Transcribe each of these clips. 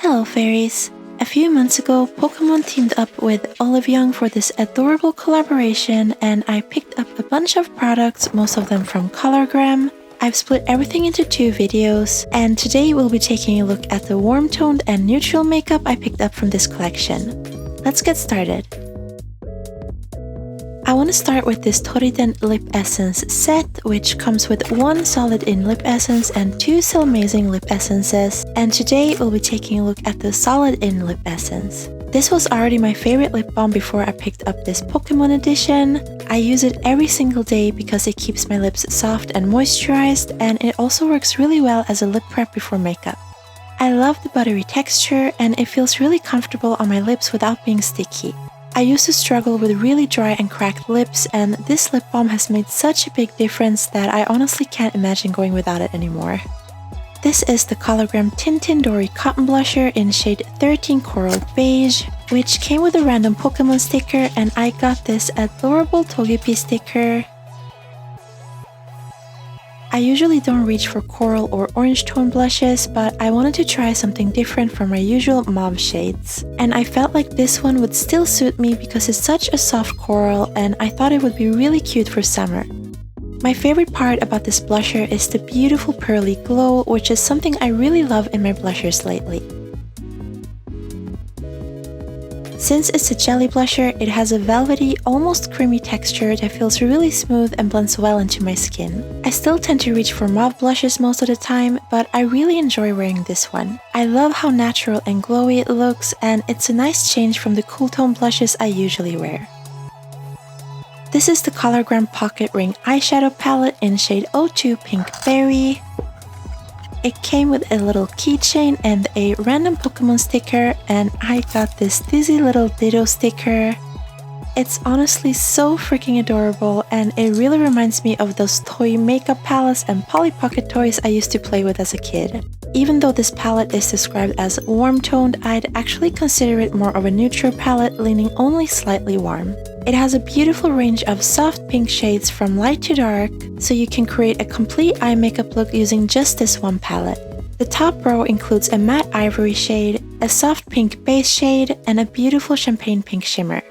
Hello Fairies! A few months ago, Pokemon teamed up with Olive Young for this adorable collaboration, and I picked up a bunch of products, most of them from Colourgram. I've split everything into 2 videos, and today we'll be taking a look at the warm-toned and neutral makeup I picked up from this collection. Let's get started. I want to start with this Tintin lip essence set, which comes with 1 solid in lip essence and 2 so amazing lip essences, and today we'll be taking a look at the solid in lip essence. This was already my favorite lip balm before I picked up this Pokemon edition. I use it every single day because it keeps my lips soft and moisturized, and it also works really well as a lip prep before makeup. I love the buttery texture, and it feels really comfortable on my lips without being sticky. I used to struggle with really dry and cracked lips, and this lip balm has made such a big difference that I honestly can't imagine going without it anymore. This is the Colourgram Tintin Dory Cotton Blusher in shade 13 Coral Beige, which came with a random Pokemon sticker, and I got this adorable Togepi sticker. I usually don't reach for coral or orange tone blushes, but I wanted to try something different from my usual mauve shades. And I felt like this one would still suit me because it's such a soft coral, and I thought it would be really cute for summer. My favorite part about this blusher is the beautiful pearly glow, which is something I really love in my blushers lately. Since it's a jelly blusher, it has a velvety, almost creamy texture that feels really smooth and blends well into my skin. I still tend to reach for mauve blushes most of the time, but I really enjoy wearing this one. I love how natural and glowy it looks, and it's a nice change from the cool tone blushes I usually wear. This is the Colourgram Pocket Ring Eyeshadow Palette in shade 02 Pink Berry. It came with a little keychain and a random Pokemon sticker, and I got this dizzy little Ditto sticker. It's honestly so freaking adorable, and it really reminds me of those toy makeup palettes and Polly Pocket toys I used to play with as a kid. Even though this palette is described as warm-toned, I'd actually consider it more of a neutral palette, leaning only slightly warm. It has a beautiful range of soft pink shades from light to dark, so you can create a complete eye makeup look using just this one palette. The top row includes a matte ivory shade, a soft pink base shade, and a beautiful champagne pink shimmer.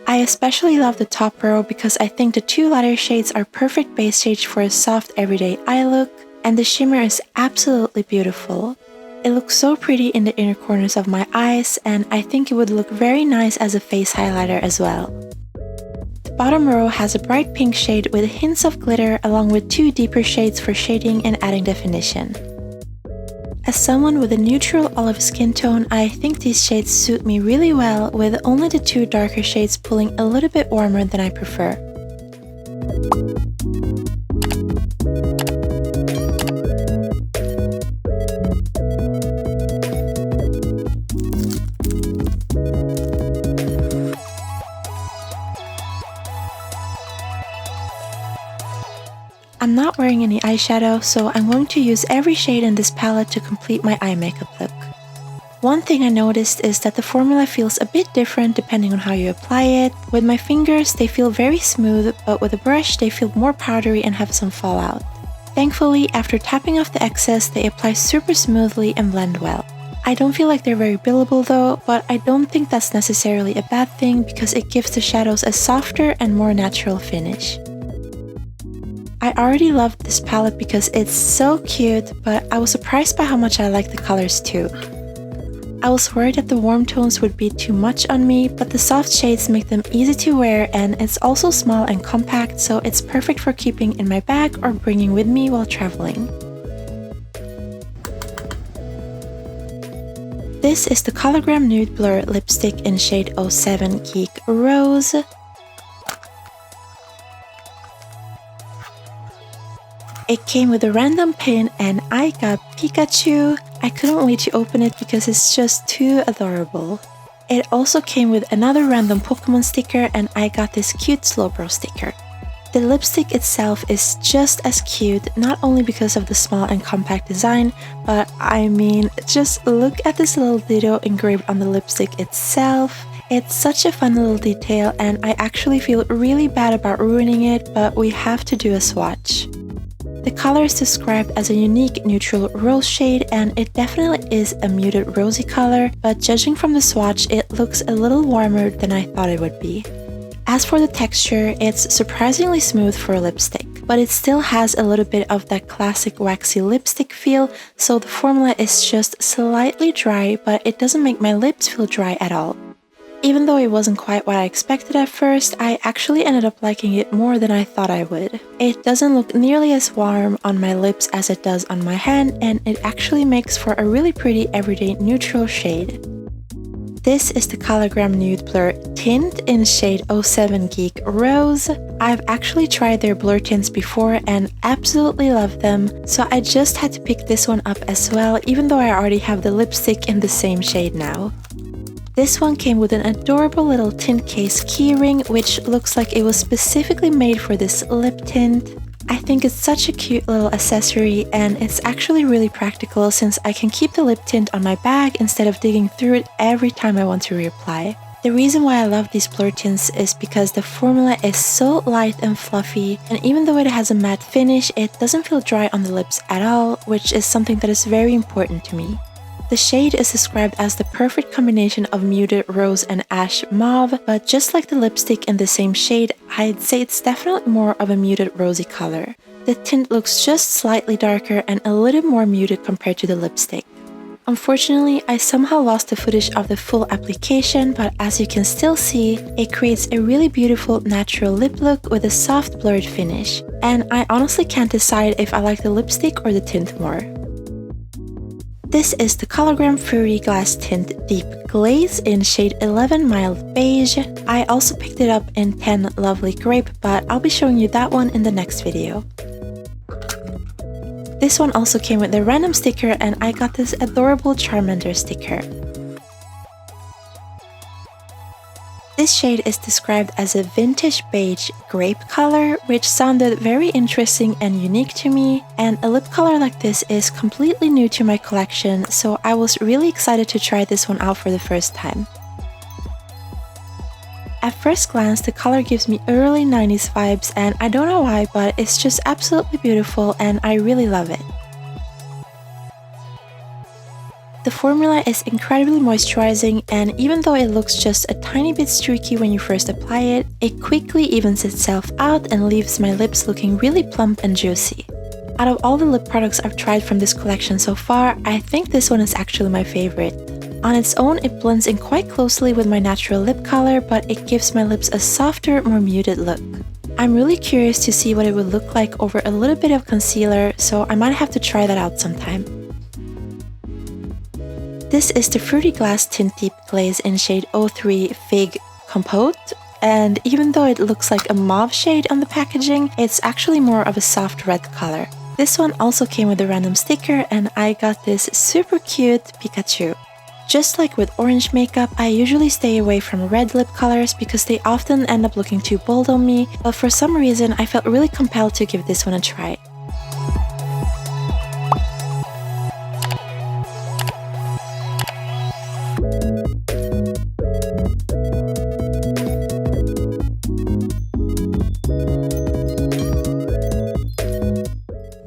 I especially love the top row because I think the 2 lighter shades are perfect base shades for a soft everyday eye look, and the shimmer is absolutely beautiful. It looks so pretty in the inner corners of my eyes, and I think it would look very nice as a face highlighter as well. The bottom row has a bright pink shade with hints of glitter, along with 2 deeper shades for shading and adding definition. As someone with a neutral olive skin tone, I think these shades suit me really well, with only the 2 darker shades pulling a little bit warmer than I prefer. I'm not wearing any eyeshadow, so I'm going to use every shade in this palette to complete my eye makeup look. One thing I noticed is that the formula feels a bit different depending on how you apply it. With my fingers, they feel very smooth, but with a brush, they feel more powdery and have some fallout. Thankfully, after tapping off the excess, they apply super smoothly and blend well. I don't feel like they're very billable though, but I don't think that's necessarily a bad thing because it gives the shadows a softer and more natural finish. I already loved this palette because it's so cute, but I was surprised by how much I like the colors too. I was worried that the warm tones would be too much on me, but the soft shades make them easy to wear, and it's also small and compact, so it's perfect for keeping in my bag or bringing with me while traveling. This is the Colourgram Nude Blur Lipstick in shade 07 Geek Rose. It came with a random pin, and I got Pikachu. I couldn't wait to open it because it's just too adorable. It also came with another random Pokemon sticker, and I got this cute Slowbro sticker. The lipstick itself is just as cute, not only because of the small and compact design, but I mean, just look at this little Ditto engraved on the lipstick itself. It's such a fun little detail, and I actually feel really bad about ruining it, but we have to do a swatch. The color is described as a unique neutral rose shade, and it definitely is a muted rosy color, but judging from the swatch, it looks a little warmer than I thought it would be. As for the texture, it's surprisingly smooth for a lipstick, but it still has a little bit of that classic waxy lipstick feel, so the formula is just slightly dry, but it doesn't make my lips feel dry at all. Even though it wasn't quite what I expected at first, I actually ended up liking it more than I thought I would. It doesn't look nearly as warm on my lips as it does on my hand, and it actually makes for a really pretty everyday neutral shade. This is the Cologram Nude Blur Tint in shade 07 Geek Rose. I've actually tried their blur tints before and absolutely love them, so I just had to pick this one up as well, even though I already have the lipstick in the same shade now. This one came with an adorable little tint case keyring, which looks like it was specifically made for this lip tint. I think it's such a cute little accessory, and it's actually really practical since I can keep the lip tint on my bag instead of digging through it every time I want to reapply. The reason why I love these blur tints is because the formula is so light and fluffy, and even though it has a matte finish, it doesn't feel dry on the lips at all, which is something that is very important to me. The shade is described as the perfect combination of muted rose and ash mauve, but just like the lipstick in the same shade, I'd say it's definitely more of a muted rosy color. The tint looks just slightly darker and a little more muted compared to the lipstick. Unfortunately, I somehow lost the footage of the full application, but as you can still see, it creates a really beautiful natural lip look with a soft blurred finish. And I honestly can't decide if I like the lipstick or the tint more. This is the Cologram Fruity Glass Tint Deep Glaze in shade 11 Mild Beige. I also picked it up in 10 Lovely Grape, but I'll be showing you that one in the next video. This one also came with a random sticker, and I got this adorable Charmander sticker. This shade is described as a vintage beige grape color, which sounded very interesting and unique to me, and a lip color like this is completely new to my collection, so I was really excited to try this one out for the first time. At first glance, the color gives me early 90s vibes, and I don't know why, but it's just absolutely beautiful and I really love it. The formula is incredibly moisturizing, and even though it looks just a tiny bit streaky when you first apply it, it quickly evens itself out and leaves my lips looking really plump and juicy. Out of all the lip products I've tried from this collection so far, I think this one is actually my favorite. On its own, it blends in quite closely with my natural lip color, but it gives my lips a softer, more muted look. I'm really curious to see what it would look like over a little bit of concealer, so I might have to try that out sometime. This is the Fruity Glass Tint Deep Glaze in shade 03 Fig Compote, and even though it looks like a mauve shade on the packaging, it's actually more of a soft red color. This one also came with a random sticker, and I got this super cute Pikachu. Just like with orange makeup, I usually stay away from red lip colors because they often end up looking too bold on me, but for some reason I felt really compelled to give this one a try.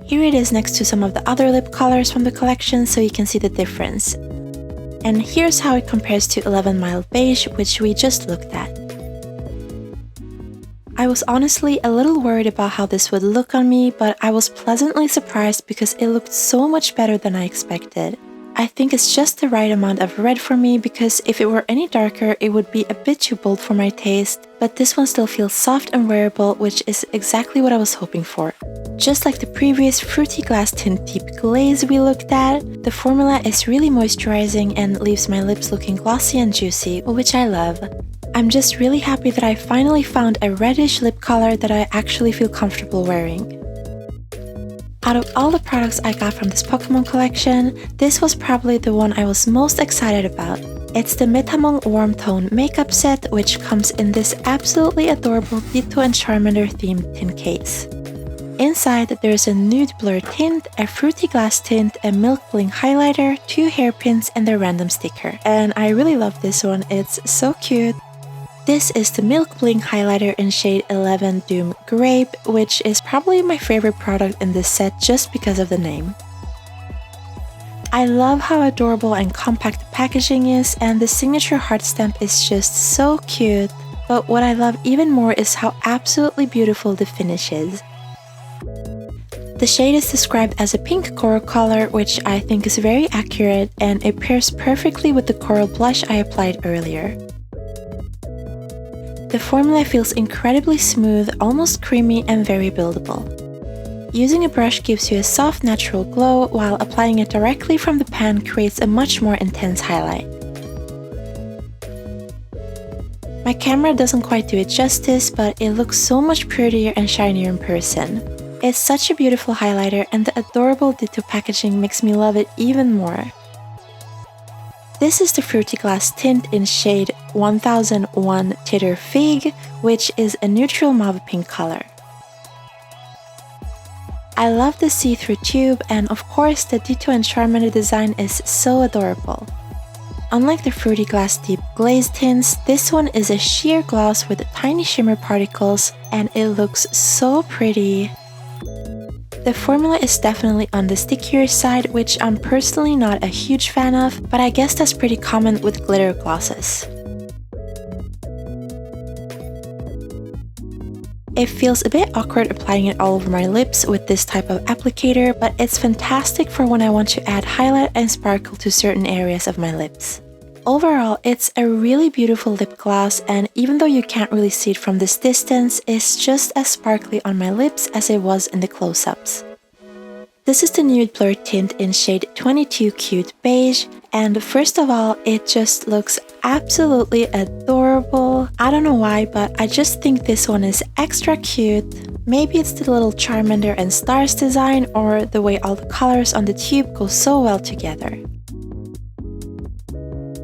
Here it is next to some of the other lip colors from the collection, so you can see the difference. And here's how it compares to 11 Mild Beige, which we just looked at. I was honestly a little worried about how this would look on me, but I was pleasantly surprised because it looked so much better than I expected. I think it's just the right amount of red for me, because if it were any darker it would be a bit too bold for my taste, but this one still feels soft and wearable, which is exactly what I was hoping for. Just like the previous Fruity Glass Tint Deep Glaze we looked at, the formula is really moisturizing and leaves my lips looking glossy and juicy, which I love. I'm just really happy that I finally found a reddish lip color that I actually feel comfortable wearing. Out of all the products I got from this Pokemon collection, this was probably the one I was most excited about. It's the Metamong Warm Tone Makeup Set, which comes in this absolutely adorable Ditto and Charmander themed tin case. Inside, there's a nude blur tint, a fruity glass tint, a milk bling highlighter, 2 hairpins, and a random sticker. And I really love this one, it's so cute. This is the Milk Bling highlighter in shade 11 Doom Grape, which is probably my favorite product in this set just because of the name. I love how adorable and compact the packaging is, and the signature heart stamp is just so cute. But what I love even more is how absolutely beautiful the finish is. The shade is described as a pink coral color, which I think is very accurate, and it pairs perfectly with the coral blush I applied earlier. The formula feels incredibly smooth, almost creamy, and very buildable. Using a brush gives you a soft, natural glow, while applying it directly from the pan creates a much more intense highlight. My camera doesn't quite do it justice, but it looks so much prettier and shinier in person. It's such a beautiful highlighter, and the adorable Ditto packaging makes me love it even more. This is the Fruity Glass tint in shade 1001 Titter Fig, which is a neutral mauve pink color. I love the see-through tube, and of course the Ditto and Charmander design is so adorable. Unlike the Fruity Glass Deep Glaze tints, this one is a sheer gloss with tiny shimmer particles, and it looks so pretty. The formula is definitely on the stickier side, which I'm personally not a huge fan of, but I guess that's pretty common with glitter glosses. It feels a bit awkward applying it all over my lips with this type of applicator, but it's fantastic for when I want to add highlight and sparkle to certain areas of my lips. Overall, it's a really beautiful lip gloss, and even though you can't really see it from this distance, it's just as sparkly on my lips as it was in the close-ups. This is the Nude Blur tint in shade 22 Cute Beige, and first of all, it just looks absolutely adorable. I don't know why, but I just think this one is extra cute. Maybe it's the little Charmander and stars design, or the way all the colors on the tube go so well together.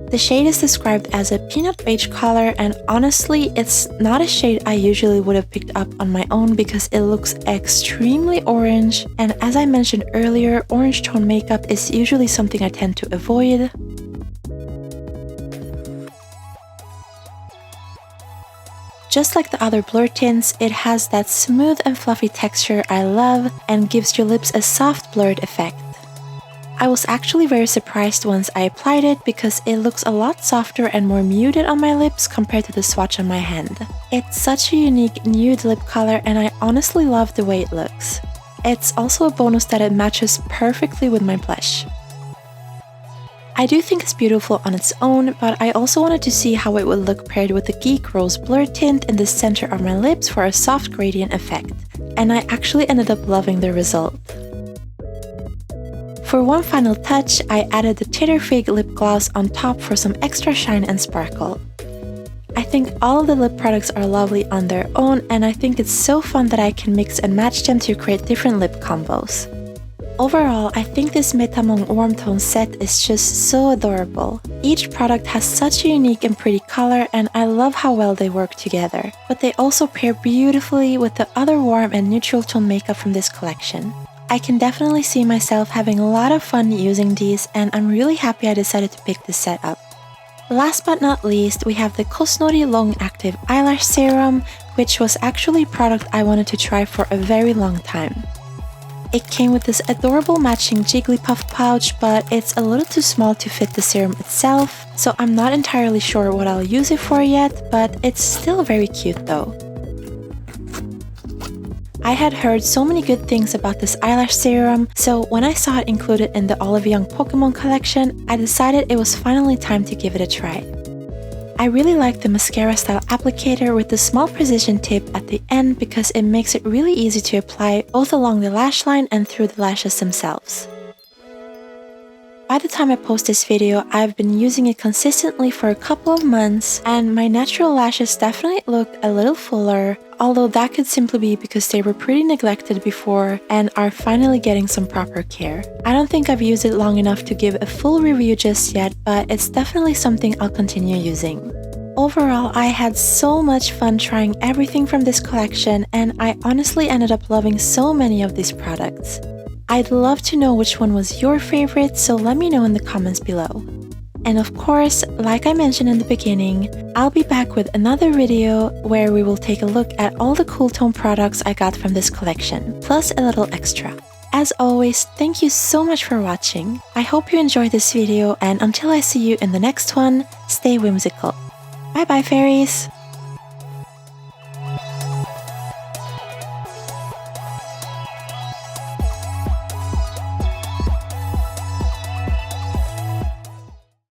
The shade is described as a peanut beige color, and honestly, it's not a shade I usually would have picked up on my own because it looks extremely orange, and as I mentioned earlier, orange tone makeup is usually something I tend to avoid. Just like the other blur tints, it has that smooth and fluffy texture I love and gives your lips a soft blurred effect. I was actually very surprised once I applied it because it looks a lot softer and more muted on my lips compared to the swatch on my hand. It's such a unique nude lip color, and I honestly love the way it looks. It's also a bonus that it matches perfectly with my blush. I do think it's beautiful on its own, but I also wanted to see how it would look paired with the Geek Rose Blur tint in the center of my lips for a soft gradient effect, and I actually ended up loving the result. For one final touch, I added the Titter Fig lip gloss on top for some extra shine and sparkle. I think all of the lip products are lovely on their own, and I think it's so fun that I can mix and match them to create different lip combos. Overall, I think this Metamong warm tone set is just so adorable. Each product has such a unique and pretty color, and I love how well they work together. But they also pair beautifully with the other warm and neutral tone makeup from this collection. I can definitely see myself having a lot of fun using these, and I'm really happy I decided to pick this set up. Last but not least, we have the Cosnori Long Active Eyelash Serum, which was actually a product I wanted to try for a very long time. It came with this adorable matching Jigglypuff pouch, but it's a little too small to fit the serum itself, so I'm not entirely sure what I'll use it for yet, but it's still very cute though. I had heard so many good things about this eyelash serum, so when I saw it included in the Olive Young Pokémon collection, I decided it was finally time to give it a try. I really like the mascara style applicator with the small precision tip at the end because it makes it really easy to apply both along the lash line and through the lashes themselves. By the time I post this video, I've been using it consistently for a couple of months, and my natural lashes definitely look a little fuller, although that could simply be because they were pretty neglected before and are finally getting some proper care. I don't think I've used it long enough to give a full review just yet, but it's definitely something I'll continue using. Overall, I had so much fun trying everything from this collection, and I honestly ended up loving so many of these products. I'd love to know which one was your favorite, so let me know in the comments below. And of course, like I mentioned in the beginning, I'll be back with another video where we will take a look at all the cool tone products I got from this collection, plus a little extra. As always, thank you so much for watching. I hope you enjoyed this video, and until I see you in the next one, stay whimsical. Bye bye, fairies!